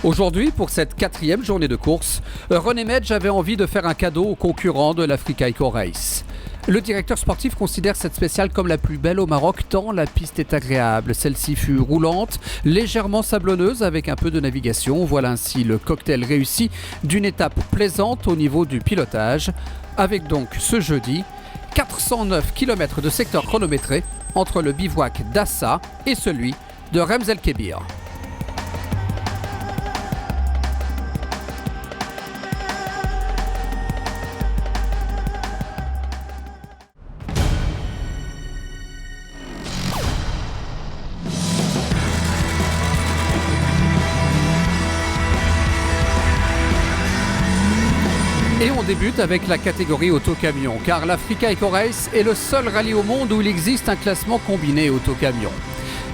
Aujourd'hui, pour cette 4e journée de course, René Medj avait envie de faire un cadeau aux concurrents de l'Africa Eco Race. Le directeur sportif considère cette spéciale comme la plus belle au Maroc tant la piste est agréable. Celle-ci fut roulante, légèrement sablonneuse avec un peu de navigation. Voilà ainsi le cocktail réussi d'une étape plaisante au niveau du pilotage. Avec donc ce jeudi, 409 km de secteur chronométré entre le bivouac d'Assa et celui de Rems El Kébir. Et on débute avec la catégorie auto-camion, car l'Africa Eco Race est le seul rallye au monde où il existe un classement combiné auto-camion.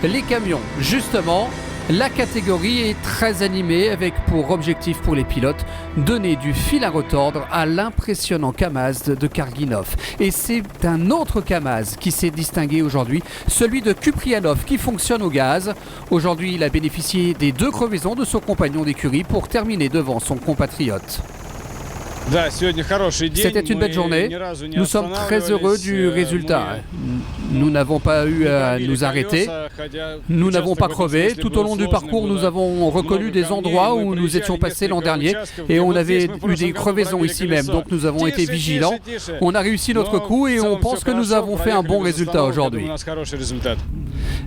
Les camions, justement, la catégorie est très animée avec pour objectif pour les pilotes donner du fil à retordre à l'impressionnant Kamaz de Karginov. Et c'est un autre Kamaz qui s'est distingué aujourd'hui, celui de Kuprianov qui fonctionne au gaz. Aujourd'hui, il a bénéficié des 2 crevaisons de son compagnon d'écurie pour terminer devant son compatriote. C'était une belle journée. Nous sommes très heureux du résultat. Nous n'avons pas eu à nous arrêter. Nous n'avons pas crevé. Tout au long du parcours, nous avons reconnu des endroits où nous étions passés l'an dernier et on avait eu des crevaisons ici même. Donc nous avons été vigilants. On a réussi notre coup et on pense que nous avons fait un bon résultat aujourd'hui.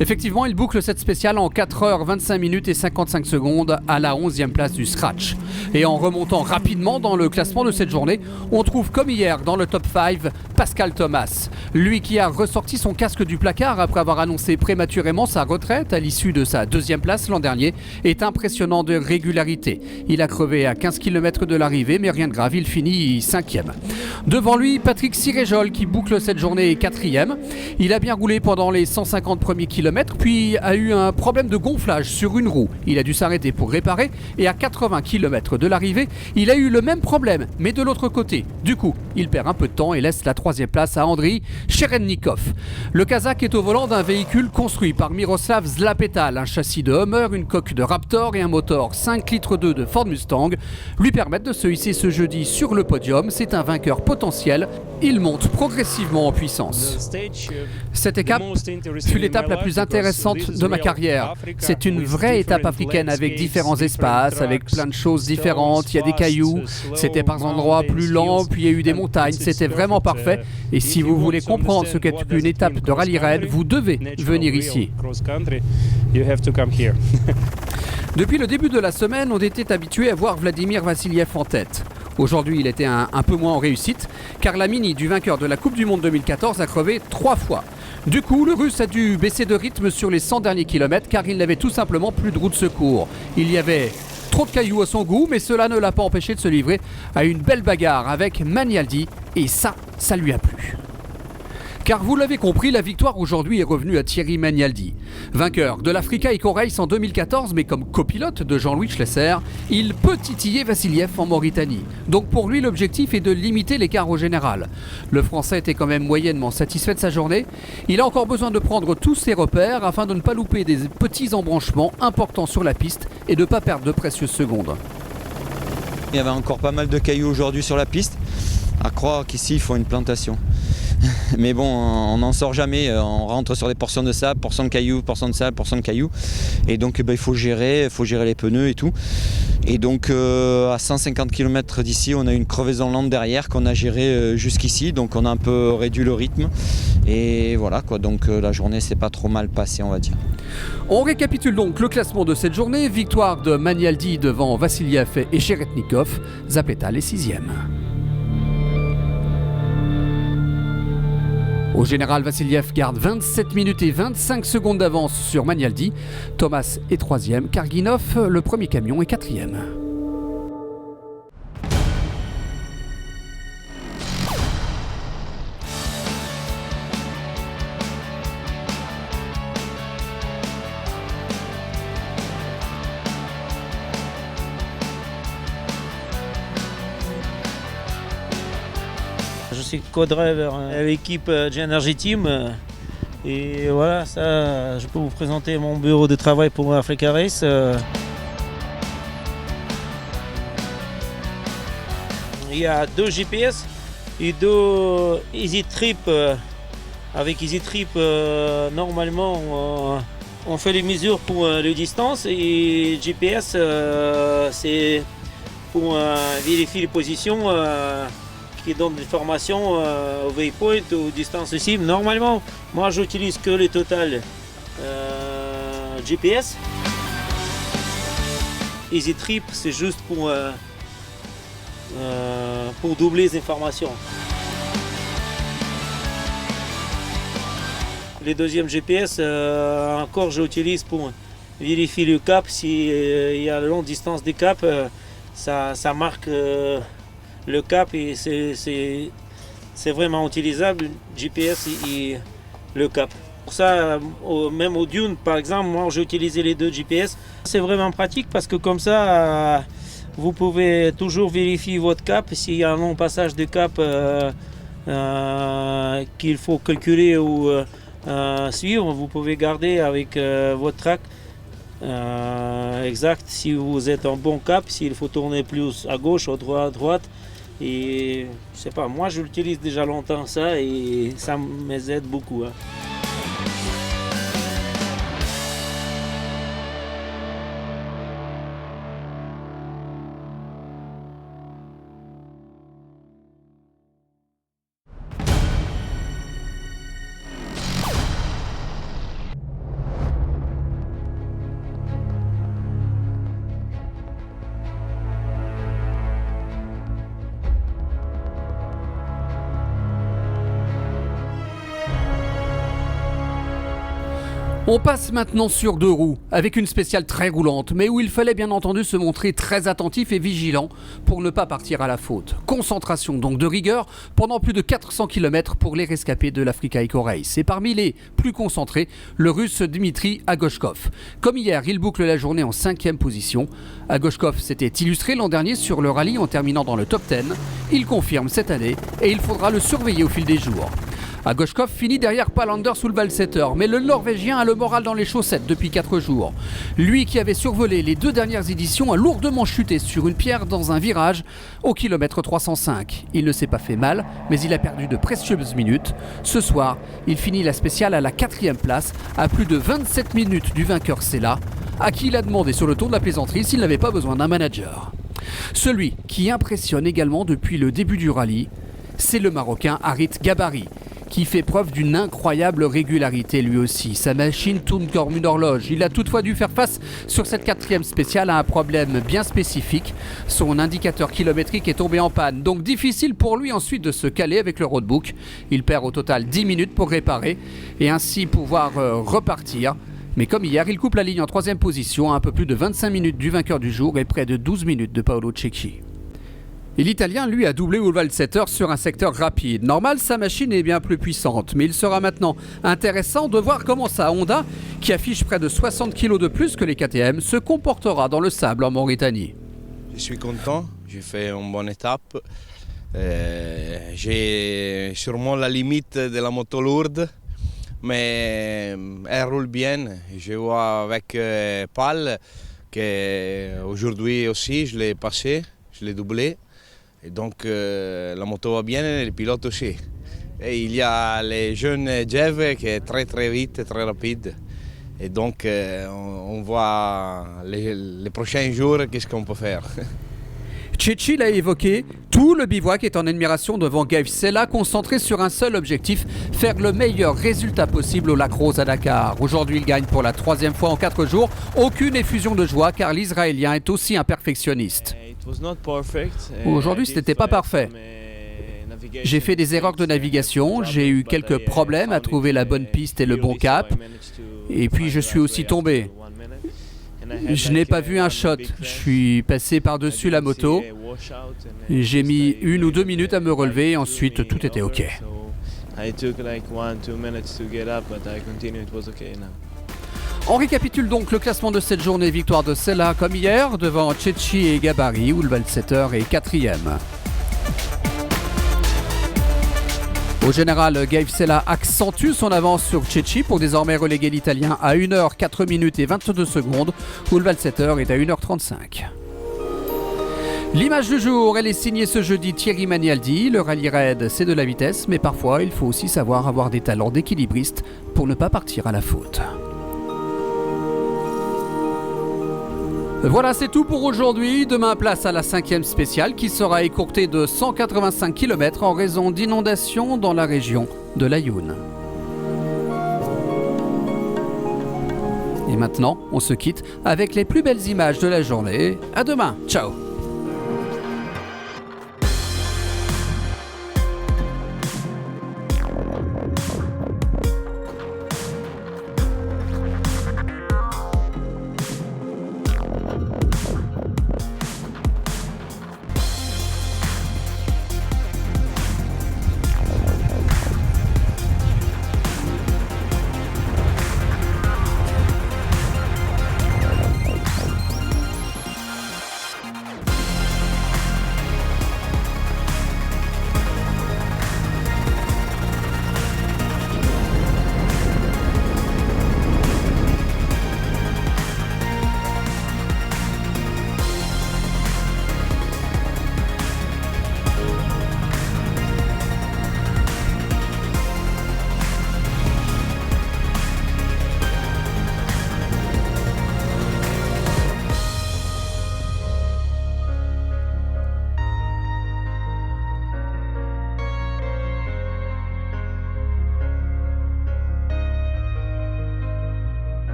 Effectivement, il boucle cette spéciale en 4h25 et 55 secondes à la 11e place du Scratch. Et en remontant rapidement dans le classement de cette journée, on trouve comme hier dans le top 5 Pascal Thomas. Lui qui a ressorti son casque du placard après avoir annoncé prématurément sa retraite à l'issue de sa 2e place l'an dernier est impressionnant de régularité. Il a crevé à 15 km de l'arrivée, mais rien de grave, il finit 5e. Devant lui, Patrick Siréjol qui boucle cette journée 4e. Il a bien roulé pendant les 150 premiers kilomètres, puis a eu un problème de gonflage sur une roue. Il a dû s'arrêter pour réparer et à 80 km de l'arrivée, il a eu le même problème, mais de l'autre côté. Du coup, il perd un peu de temps et laisse la 3e place à Andriy Cherednikov. Le Kazakh est au volant d'un véhicule construit par Miroslav Zlapetal. Un châssis de Hummer, une coque de Raptor et un moteur 5 litres 2 de Ford Mustang lui permettent de se hisser ce jeudi sur le podium. C'est un vainqueur potentiel. Il monte progressivement en puissance. Cette étape fut l'étape la plus intéressante de ma carrière. C'est une vraie étape africaine avec différents espaces, avec plein de choses différentes. Il y a des cailloux, c'était par endroits plus lents, puis il y a eu des montagnes. C'était vraiment parfait. Et si vous voulez comprendre ce qu'est une étape de rallye raid, vous devez venir ici. Depuis le début de la semaine, on était habitué à voir Vladimir Vassiliev en tête. Aujourd'hui, il était un peu moins en réussite, car la Mini du vainqueur de la Coupe du Monde 2014 a crevé 3 fois. Du coup, le Russe a dû baisser de rythme sur les 100 derniers kilomètres, car il n'avait tout simplement plus de roue de secours. Il y avait trop de cailloux à son goût, mais cela ne l'a pas empêché de se livrer à une belle bagarre avec Manialdi, et ça lui a plu. Car vous l'avez compris, la victoire aujourd'hui est revenue à Thierry Manialdi. Vainqueur de l'Africa Eco Race en 2014, mais comme copilote de Jean-Louis Schlesser, il peut titiller Vassiliev en Mauritanie. Donc pour lui, l'objectif est de limiter l'écart au général. Le Français était quand même moyennement satisfait de sa journée. Il a encore besoin de prendre tous ses repères afin de ne pas louper des petits embranchements importants sur la piste et de ne pas perdre de précieuses secondes. Il y avait encore pas mal de cailloux aujourd'hui sur la piste. À croire qu'ici, il faut une plantation. Mais bon, on n'en sort jamais, on rentre sur des portions de sable, portions de cailloux, portions de sable, portions de cailloux. Et donc il faut gérer les pneus et tout. Et donc à 150 km d'ici, on a une crevaison lente derrière qu'on a gérée jusqu'ici. Donc on a un peu réduit le rythme. Et voilà quoi, donc la journée s'est pas trop mal passée, on va dire. On récapitule donc le classement de cette journée. Victoire de Manialdi devant Vassiliev et Cherednikov. Zlapetal est 6e. Au général, Vassiliev garde 27 minutes et 25 secondes d'avance sur Manialdi. Thomas est 3e, Karginov, le premier camion, est 4e. Je suis co-driver à l'équipe G-Energy Team et voilà, ça, je peux vous présenter mon bureau de travail pour Africa Race. il y a 2 GPS et 2 Easy Trip. Avec Easy Trip, normalement, on fait les mesures pour les distances et GPS, c'est pour vérifier les positions qui donnent des formations au waypoint, aux distances cibles. Normalement, moi, j'utilise que les total GPS. Easy Trip, c'est juste pour doubler les informations. Les deuxièmes GPS, encore j'utilise pour vérifier le cap. S'il y a la longue distance des caps, ça marque le cap et c'est vraiment utilisable, GPS et le cap. Pour ça, même au Dune par exemple, moi j'ai utilisé les 2 GPS. C'est vraiment pratique parce que comme ça, vous pouvez toujours vérifier votre cap. S'il y a un long passage de cap qu'il faut calculer ou suivre, vous pouvez garder avec votre track exact si vous êtes en bon cap, s'il faut tourner plus à gauche, à droite. Et je sais pas, moi je l'utilise déjà longtemps ça et ça m'aide beaucoup. On passe maintenant sur 2 roues, avec une spéciale très roulante, mais où il fallait bien entendu se montrer très attentif et vigilant pour ne pas partir à la faute. Concentration donc de rigueur pendant plus de 400 km pour les rescapés de l'Africa Eco Race. Et parmi les plus concentrés, le russe Dmitry Agoshkov. Comme hier, il boucle la journée en 5e position. Agoshkov s'était illustré l'an dernier sur le rallye en terminant dans le top 10. Il confirme cette année et il faudra le surveiller au fil des jours. Agoshkov finit derrière Palander sous le Valsetter, mais le Norvégien a le moral dans les chaussettes depuis 4 jours. Lui qui avait survolé les 2 dernières éditions a lourdement chuté sur une pierre dans un virage au kilomètre 305. Il ne s'est pas fait mal, mais il a perdu de précieuses minutes. Ce soir, il finit la spéciale à la 4e place, à plus de 27 minutes du vainqueur Sella, à qui il a demandé sur le tour de la plaisanterie s'il n'avait pas besoin d'un manager. Celui qui impressionne également depuis le début du rallye, c'est le Marocain Harit Gabari, qui fait preuve d'une incroyable régularité lui aussi. Sa machine tourne comme une horloge. Il a toutefois dû faire face sur cette 4e spéciale à un problème bien spécifique. Son indicateur kilométrique est tombé en panne, donc difficile pour lui ensuite de se caler avec le roadbook. Il perd au total 10 minutes pour réparer et ainsi pouvoir repartir. Mais comme hier, il coupe la ligne en 3e position à un peu plus de 25 minutes du vainqueur du jour et près de 12 minutes de Paolo Cecchi. Et l'Italien, lui, a doublé au Valsetter sur un secteur rapide. Normal, sa machine est bien plus puissante, mais il sera maintenant intéressant de voir comment sa Honda, qui affiche près de 60 kg de plus que les KTM, se comportera dans le sable en Mauritanie. Je suis content, j'ai fait une bonne étape. J'ai sûrement la limite de la moto lourde, mais elle roule bien. Je vois avec Pal qu'aujourd'hui aussi je l'ai passé, je l'ai doublé. Et donc la moto va bien et le pilote aussi. Et il y a les jeunes Jev qui est très vite, très rapide. Et donc on voit les prochains jours qu'est-ce qu'on peut faire. Cecchi l'a évoqué, tout le bivouac est en admiration devant Gabe Sella, concentré sur un seul objectif, faire le meilleur résultat possible au Lac Rose à Dakar. Aujourd'hui, il gagne pour la 3e fois en 4 jours. Aucune effusion de joie car l'Israélien est aussi un perfectionniste. Aujourd'hui, ce n'était pas parfait. J'ai fait des erreurs de navigation, j'ai eu quelques problèmes à trouver la bonne piste et le bon cap. Et puis, je suis aussi tombé. Je n'ai pas vu un shot, je suis passé par-dessus la moto. J'ai mis 1 ou 2 minutes à me relever et ensuite tout était OK. On récapitule donc le classement de cette journée. Victoire de Sella comme hier devant Cecchi et Gabari où le Valsetter est 4e. Au général, Gabe Sella accentue son avance sur Cecchi pour désormais reléguer l'Italien à 1h 4 minutes et 22 secondes où le Valsetter est à 1h35. L'image du jour, elle est signée ce jeudi Thierry Manialdi. Le rallye raid, c'est de la vitesse, mais parfois il faut aussi savoir avoir des talents d'équilibriste pour ne pas partir à la faute. Voilà, c'est tout pour aujourd'hui. Demain, place à la 5e spéciale qui sera écourtée de 185 km en raison d'inondations dans la région de l'Aïoun. Et maintenant, on se quitte avec les plus belles images de la journée. À demain, ciao!